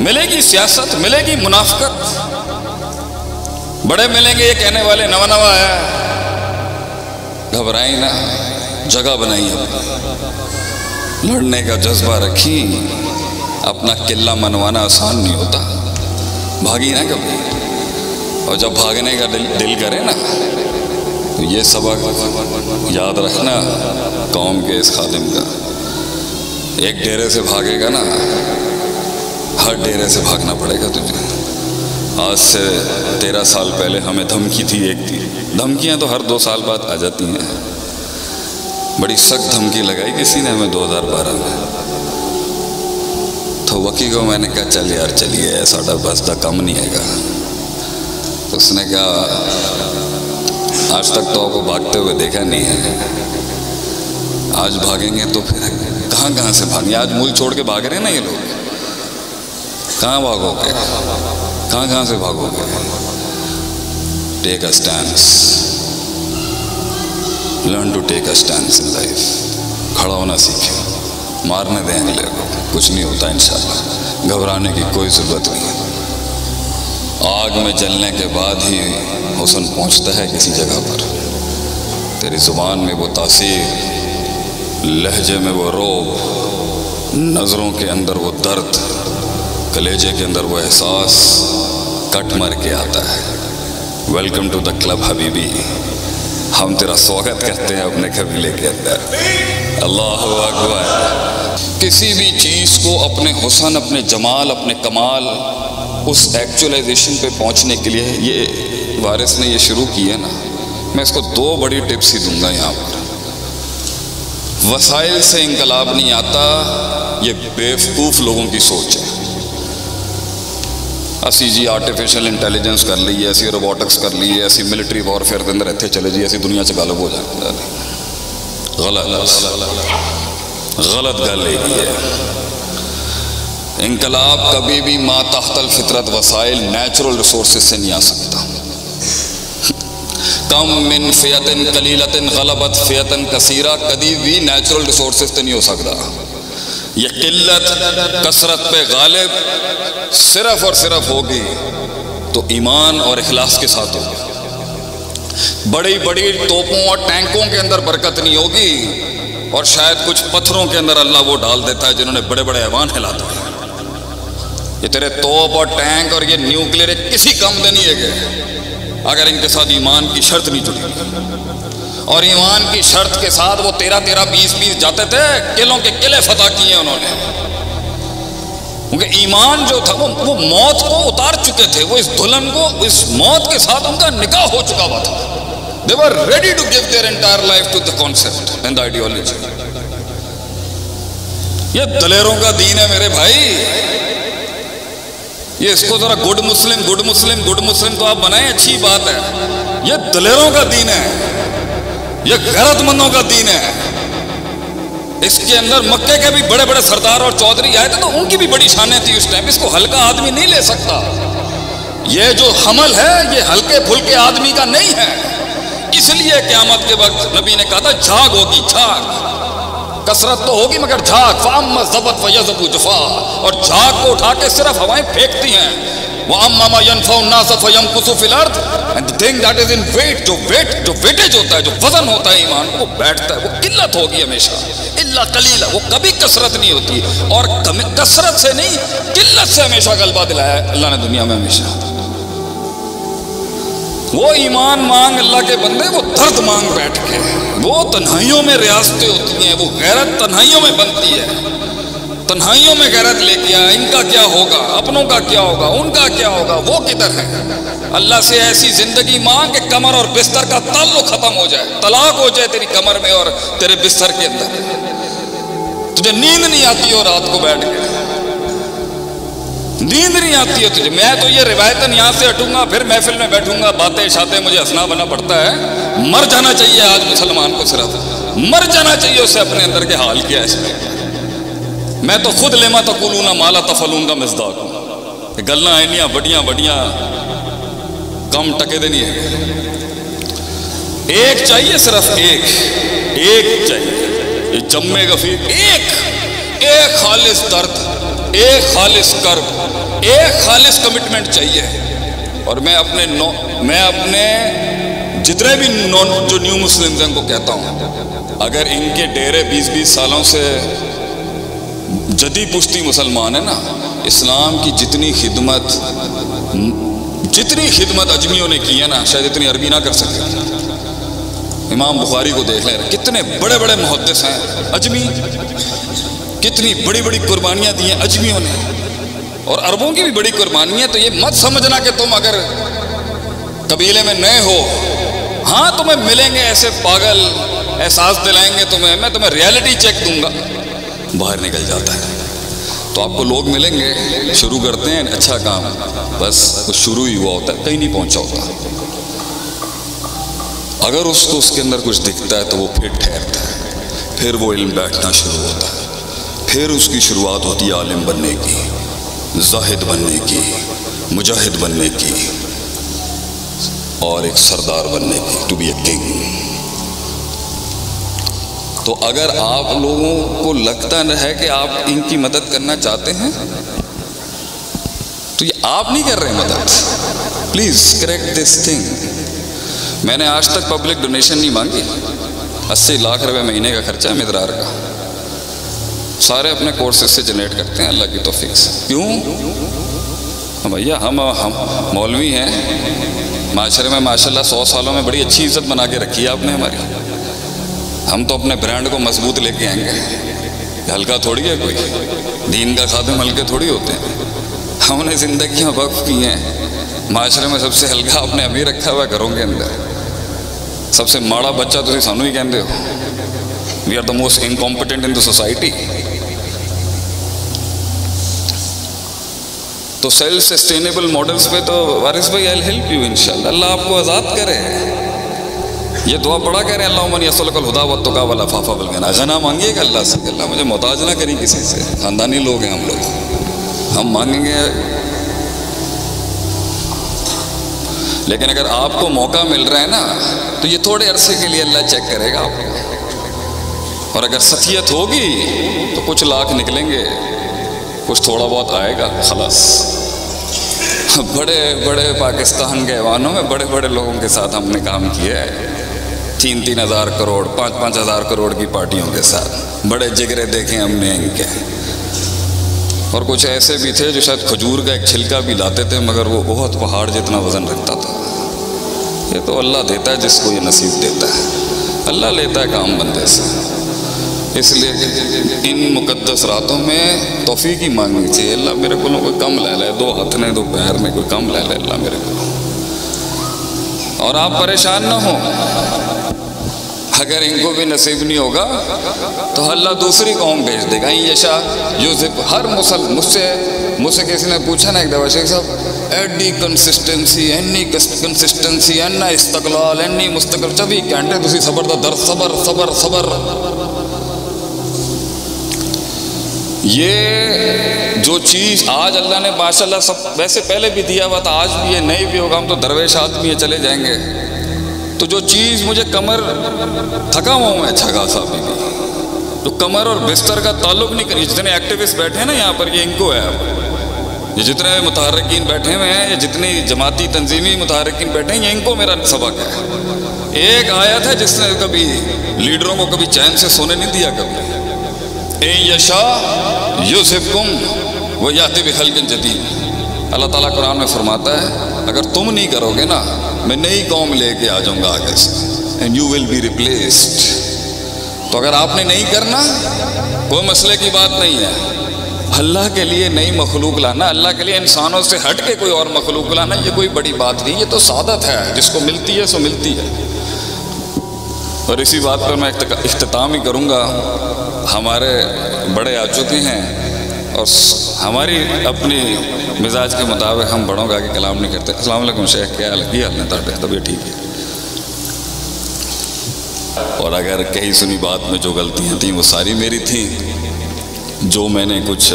ملے گی سیاست، ملے گی منافقت، بڑے ملیں گے یہ کہنے والے نوا نوا ہے، گھبرائیں نہ، جگہ بنائی اپنی، لڑنے کا جذبہ رکھی، اپنا قلعہ منوانا آسان نہیں ہوتا، بھاگی نہ کبھی، اور جب بھاگنے کا دل کرے نا تو یہ سبق یاد رکھنا قوم کے اس خادم کا، ایک ڈیرے سے بھاگے گا نا ہر ڈیرے سے بھاگنا پڑے گا تجھے۔ آج سے 13 سال پہلے ہمیں دھمکی تھی، ایک تھی، دھمکیاں تو ہر 2 سال بعد آ جاتی ہیں، بڑی سخت دھمکی لگائی کسی نے ہمیں 2012 میں، تو وکی کو میں نے کہا چل یار چلیے ساڈا بس دا کم نہیں ہے گا، اس نے کہا آج تک تو آپ کو بھاگتے ہوئے دیکھا نہیں ہے، آج بھاگیں گے تو پھر کہاں کہاں سے بھاگیں، آج ملک چھوڑ کے بھاگ رہے ہیں نا یہ لوگ، کہاں بھاگو گے، کہاں کہاں سے بھاگو گے؟ Take a stance, learn to take a stance in life, کھڑا ہونا سیکھیں، مارنے دیں اگلے کو، کچھ نہیں ہوتا انشاءاللہ، گھبرانے کی کوئی ضرورت نہیں، آگ میں جلنے کے بعد ہی حسن پہنچتا ہے کسی جگہ پر، تیری زبان میں وہ تاثیر، لہجے میں وہ روب، نظروں کے اندر وہ درد، کلیجے کے اندر وہ احساس کٹ مر کے آتا ہے۔ ویلکم ٹو دا کلب حبیبی، ہم تیرا سواگت کرتے ہیں اپنے قبیلے کے اندر، اللہ اکبر۔ کسی بھی چیز کو اپنے حسن، اپنے جمال، اپنے کمال، اس ایکچولائزیشن پہ پہنچنے کے لیے یہ وارث نے یہ شروع کی ہے نا، میں اس کو 2 بڑی ٹپس ہی دوں گا یہاں پر۔ وسائل سے انقلاب نہیں آتا، یہ بیوقوف لوگوں کی سوچ ہے۔ اسی جی آرٹیفیشل انٹیلیجنس کر لیے، اسی روبوٹکس کر لیے، اسی ملٹری وارفیئر کے اندر اتنے چلے جی، اسی دنیا سے غالب ہو جائے، غلط گل ہے۔ انقلاب کبھی بھی ما تحت الفطرت وسائل، نیچرل ریسورسز سے نہیں آ سکتا۔ کم من فیتن قلیلتن غلبت فیتن کثیرہ کبھی بھی نیچرل ریسورسز سے نہیں ہو سکتا۔ یہ قلت کثرت پہ غالب صرف اور صرف ہوگی تو ایمان اور اخلاص کے ساتھ ہوگی۔ بڑی بڑی توپوں اور ٹینکوں کے اندر برکت نہیں ہوگی، اور شاید کچھ پتھروں کے اندر اللہ وہ ڈال دیتا ہے جنہوں نے بڑے بڑے ایوان ہلا دیے۔ یہ تیرے توپ اور ٹینک اور یہ نیوکلیر کسی کم دے نہیں ہے گئے اگر ان کے ساتھ ایمان کی شرط نہیں جڑی، اور ایمان کی شرط کے ساتھ وہ 13 20 جاتے تھے، قلعوں کے قلعے فتح کیے انہوں نے، کیونکہ ایمان جو تھا وہ موت کو اتار چکے تھے، وہ اس دلہن کو، اس موت کے ساتھ ان کا نکاح ہو چکا ہوا تھا۔ They were ready to give their entire life to the concept and the ideology۔ یہ دلیروں کا دین ہے میرے بھائی، یہ اس کو ذرا گڈ مسلم تو آپ بنائیں، اچھی بات ہے، یہ دلیروں کا دین ہے، یہ غیرت مندوں کا دین ہے۔ اس کے اندر مکے کے بھی بڑے بڑے سردار اور چودھری آئے تھے تو ان کی بھی بڑی شانیں تھی اس ٹائم، اس کو ہلکا آدمی نہیں لے سکتا۔ یہ جو حمل ہے یہ ہلکے پھلکے آدمی کا نہیں ہے، اس لیے قیامت کے وقت نبی نے کہا تھا جھاگ ہوگی، جھاگ، کثرت تو ہوگی مگر جھاگ، فَأَمَّا الزَّبَتْ فَيَذْهَبُ جُفَاءً، اور جھاگ کو اٹھا کے صرف ہوائیں پھینکتی ہیں۔ وَأَمَّا مَا يَنْفَعُ النَّاسَ فَيَمْكُثُ فِي الْأَرْضِ، and the thing that is in weight، جو ویٹیج ہوتا ہے، جو وزن ہوتا ہے ایمان، وہ بیٹھتا ہے، وہ قلت ہوگی ہمیشہ، الا قلیلہ، وہ کبھی کثرت نہیں ہوتی، اور کثرت سے نہیں قلت سے ہمیشہ غلبہ دلایا ہے اللہ نے دنیا میں ہمیشہ۔ وہ ایمان مانگ اللہ کے بندے، وہ درد مانگ بیٹھ کے، وہ تنہائیوں میں ریاستیں ہوتی ہیں، وہ غیرت تنہائیوں میں بنتی ہے، تنہائیوں میں غیرت لے کے آیا، ان کا کیا ہوگا، اپنوں کا کیا ہوگا، ان کا کیا ہوگا، وہ کدھر ہے؟ اللہ سے ایسی زندگی مانگ کہ کمر اور بستر کا تعلق ختم ہو جائے، طلاق ہو جائے تیری کمر میں اور تیرے بستر کے اندر، تجھے نیند نہیں آتی ہو رات کو بیٹھ کے، نیند نہیں آتی ہے تجھے۔ میں تو یہ روایتاً یہاں سے ہٹوں گا، پھر محفل میں بیٹھوں گا، باتیں شاتیں مجھے ہنسنا بنا پڑتا ہے، مر جانا چاہیے آج مسلمان کو، صرف مر جانا چاہیے اسے، اپنے اندر کے حال کیا ہے اس میں۔ میں تو خود لما تقولون ما لا تفعلون کا مصداق ہوں، گلاں اینیاں بڑیاں کم ٹکے دے نہیں ہے، ایک چاہیے، صرف ایک چاہیے، یہ جمع غفیر، ایک خالص درد، ایک خالص کرب، ایک خالص کمٹمنٹ چاہیے. اور میں اپنے جتنے بھی جو نیو مسلمز ہیں ان کو کہتا ہوں، اگر ان کے ڈیرے 20-20 سالوں سے جدی پشتی مسلمان ہیں نا، اسلام کی جتنی خدمت اجمیوں نے کی ہے نا، شاید اتنی عربی نہ کر سکے. امام بخاری کو دیکھ لیں، کتنے بڑے بڑے محدث ہیں اجمی، کتنی بڑی بڑی قربانیاں دی ہیں اجمیوں نے، اور عربوں کی بھی بڑی قربانی ہے. تو یہ مت سمجھنا کہ تم اگر قبیلے میں نئے ہو، ہاں تمہیں ملیں گے ایسے پاگل، احساس دلائیں گے تمہیں، میں تمہیں ریالٹی چیک دوں گا. باہر نکل جاتا ہے تو آپ کو لوگ ملیں گے، شروع کرتے ہیں اچھا کام، بس وہ شروع ہی ہوا ہوتا ہے، کہیں نہیں پہنچا ہوتا. اگر اس کو اس کے اندر کچھ دکھتا ہے تو وہ پھر ٹھہرتا ہے، پھر وہ علم بیٹھنا شروع ہوتا ہے، پھر اس کی شروعات ہوتی ہے عالم بننے کی، زاہد بننے کی، مجاہد بننے کی، اور ایک سردار بننے کی، ٹو بی اے کنگ. تو اگر آپ لوگوں کو لگتا ہے کہ آپ ان کی مدد کرنا چاہتے ہیں تو یہ آپ نہیں کر رہے مدد. Please correct this thing. میں نے آج تک پبلک ڈونیشن نہیں مانگی. 80 لاکھ روپے مہینے کا خرچہ ہے مدرار کا، سارے اپنے کورسز سے جنریٹ کرتے ہیں اللہ کی توفیق سے. کیوں بھیا؟ ہم مولوی ہیں، معاشرے میں ماشاءاللہ 100 سالوں میں بڑی اچھی عزت بنا کے رکھی ہے آپ نے ہماری. ہم تو اپنے برانڈ کو مضبوط لے کے آئیں گے. ہلکا تھوڑی ہے کوئی، دین کا خادم ہلکے تھوڑی ہوتے ہیں. ہم نے زندگیاں وقف کی ہیں. معاشرے میں سب سے ہلکا آپ نے ابھی رکھا ہوا ہے گھروں کے اندر. سب سے ماڑا بچہ تسی سانو ہی کہندے ہو. We are the most incompetent in the society. تو سیلف سسٹینیبل ماڈلز پہ تو وارث بھائی آئی ول ہیلپ یو انشاءاللہ. اللہ آپ کو آزاد کرے. یہ دعا پڑھا کہہ رہے ہیں اللہم من یسألک الہدی والتقی والعفاف والغنی. غنا مانگیے گا اللہ سے، اللہ مجھے محتاج نہ کریں کسی سے. خاندانی لوگ ہیں ہم لوگ، ہم مانگیں گے. لیکن اگر آپ کو موقع مل رہا ہے نا تو یہ تھوڑے عرصے کے لیے اللہ چیک کرے گا آپ کو. اور اگر سطحیت ہوگی تو کچھ لاکھ نکلیں گے، کچھ تھوڑا بہت آئے گا، خلاص. بڑے بڑے پاکستان کے ایوانوں میں بڑے بڑے لوگوں کے ساتھ ہم نے کام کیا ہے. 3-3 ہزار کروڑ 5-5 ہزار کروڑ کی پارٹیوں کے ساتھ بڑے جگرے دیکھیں ہم نے ان کے. اور کچھ ایسے بھی تھے جو شاید کھجور کا ایک چھلکا بھی لاتے تھے مگر وہ بہت پہاڑ جتنا وزن رکھتا تھا. یہ تو اللہ دیتا ہے جس کو یہ نصیب دیتا ہے. اللہ لیتا ہے کام بندے سے. اس لیے ان مقدس راتوں میں توفیق ہی مانگنی چاہیے. اللہ میرے کو کوئی کم لے لے، 2 ہاتھ نے 2 پیر میں کوئی کم لے لے اللہ میرے کو. اور آپ پریشان نہ ہوں، اگر ان کو بھی نصیب نہیں ہوگا تو اللہ دوسری قوم بھیج دے گا. یشا یوسف ہر مجھ سے کسی نے پوچھا نا ایک دفعہ، شیخ صاحب ایڈی کنسسٹنسی، اینی کنسسٹنسی، اینا استقلال، اینی مستقل 24 گھنٹے تسی صبر دا در صبر صبر صبر. یہ جو چیز آج اللہ نے ماشاءاللہ سب ویسے پہلے بھی دیا ہوا تھا، آج بھی یہ نہیں بھی ہوگا، ہم تو درویش آدمی ہے چلے جائیں گے. تو جو چیز مجھے کمر تھکا ہوا ہوں میں اچھا خاصا بھی، تو کمر اور بستر کا تعلق نہیں کری. جتنے ایکٹیوسٹ بیٹھے ہیں نا یہاں پر، یہ ان کو ہے. یہ جتنے متحرکین بیٹھے ہوئے ہیں، یہ جتنی جماعتی تنظیمی متحرکین بیٹھے ہیں، یہ ان کو میرا سبق ہے. ایک آیت ہے جس نے کبھی لیڈروں کو کبھی چین سے سونے نہیں دیا. کبھی اے یشا یذہبکم ویأتی بخلق جدید. اللہ تعالیٰ قرآن میں فرماتا ہے اگر تم نہیں کرو گے نا میں نئی قوم لے کے آ جاؤں گا آگے سے، and you will be replaced. تو اگر آپ نے نہیں کرنا کوئی مسئلے کی بات نہیں ہے. اللہ کے لیے نئی مخلوق لانا، اللہ کے لیے انسانوں سے ہٹ کے کوئی اور مخلوق لانا، یہ کوئی بڑی بات نہیں. یہ تو سعادت ہے، جس کو ملتی ہے سو ملتی ہے. اور اسی بات پر میں اختتام ہی کروں گا. ہمارے بڑے آ چکے ہیں اور ہماری اپنی مزاج کے مطابق ہم بڑوں کا آگے کلام نہیں کرتے. السلام علیکم شیخ، کیا حال ہے؟ طبیعت ٹھیک ہے. اور اگر کہیں سنی بات میں جو غلطیاں تھیں وہ ساری میری تھیں. جو میں نے کچھ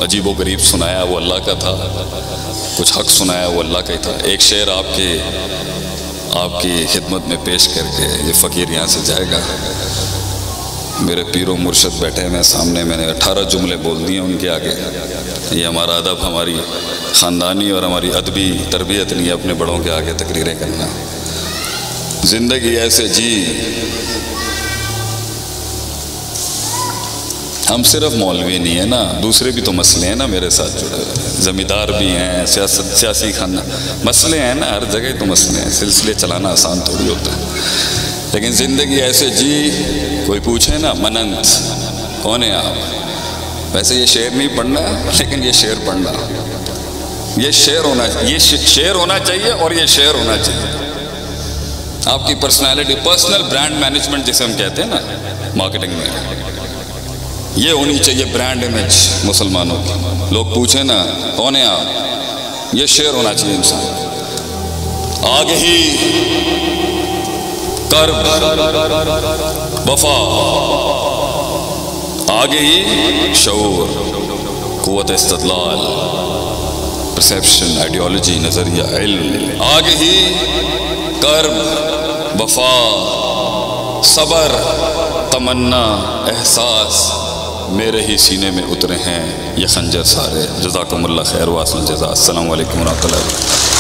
عجیب و غریب سنایا وہ اللہ کا تھا، کچھ حق سنایا وہ اللہ کا ہی تھا. ایک شعر آپ کی خدمت میں پیش کر کے یہ فقیر یہاں سے جائے گا. میرے پیر و مرشد بیٹھے ہیں سامنے، میں نے 18 جملے بول دیے ان کے آگے. یہ ہمارا ادب، ہماری خاندانی اور ہماری ادبی تربیت نہیں ہے اپنے بڑوں کے آگے تقریریں کرنا. زندگی ایسے جی. ہم صرف مولوی نہیں ہیں نا، دوسرے بھی تو مسئلے ہیں نا میرے ساتھ جڑے ہوئے، زمیندار بھی ہیں، سیاسی خاندان، مسئلے ہیں نا، ہر جگہ تو مسئلے ہیں. سلسلے چلانا آسان تھوڑی ہوتا ہے. لیکن زندگی ایسے جی. کوئی پوچھے نا مننت کون ہے آپ؟ ویسے یہ شعر نہیں پڑھنا لیکن یہ شعر پڑھنا. یہ شعر ہونا چاہیے اور یہ شعر ہونا چاہیے. آپ کی پرسنالٹی، پرسنل برانڈ مینجمنٹ جسے ہم کہتے ہیں نا مارکیٹنگ میں، یہ ہونی چاہیے برانڈ امیج مسلمانوں کی. لوگ پوچھیں نا کون ہے آپ، یہ شعر ہونا چاہیے انسان. آگے ہی کرب وفا، آگے ہی شعور، قوت استدلال، پرسیپشن، آئیڈیالوجی، نظریہ، علم. آگے ہی کرب وفا، صبر، تمنا، احساس میرے ہی سینے میں اترے ہیں یہ خنجر سارے. جزاکم اللہ خیر واسل جزا. السلام علیکم ورحمۃ اللہ.